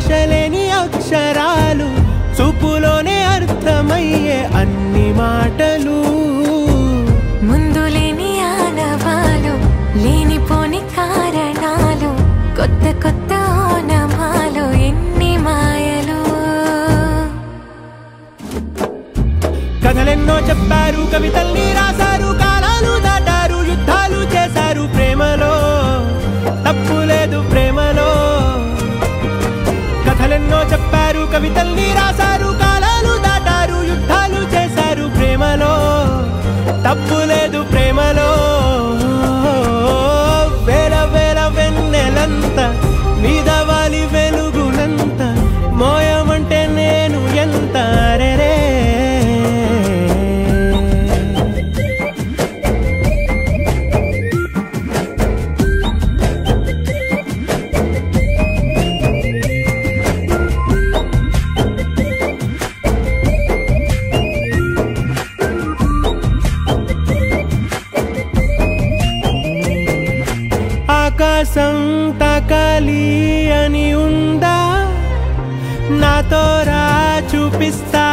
భాషలేని అక్షరాలు చూపులోనే అర్థమయ్యే అన్ని మాటలు ముందు లేని ఆనవాలు లేనిపోని కారణాలు కొత్త కొత్త ఓనమాలు ఎన్ని మాయలు కథలెన్నో చెప్పారు కవితల్ని రాశారు కాలాలు దాటారు యుద్ధాలు చేశారు ప్రేమలో తప్పు లేదు ప్రేమలో కథలెన్నో చెప్పారు కవితల్ని రాశారు కాలాలు దాటారు యుద్ధాలు చేశారు ప్రేమలో తప్పు లేదు ప్రేమలో వేల వేల వెన్నెలంత మీద వాలి వెలుగునంత మోయమంటే నేను ఎంత రే ఆకాశం తాకాలి అని ఉందా నాతో రా చూపిస్తా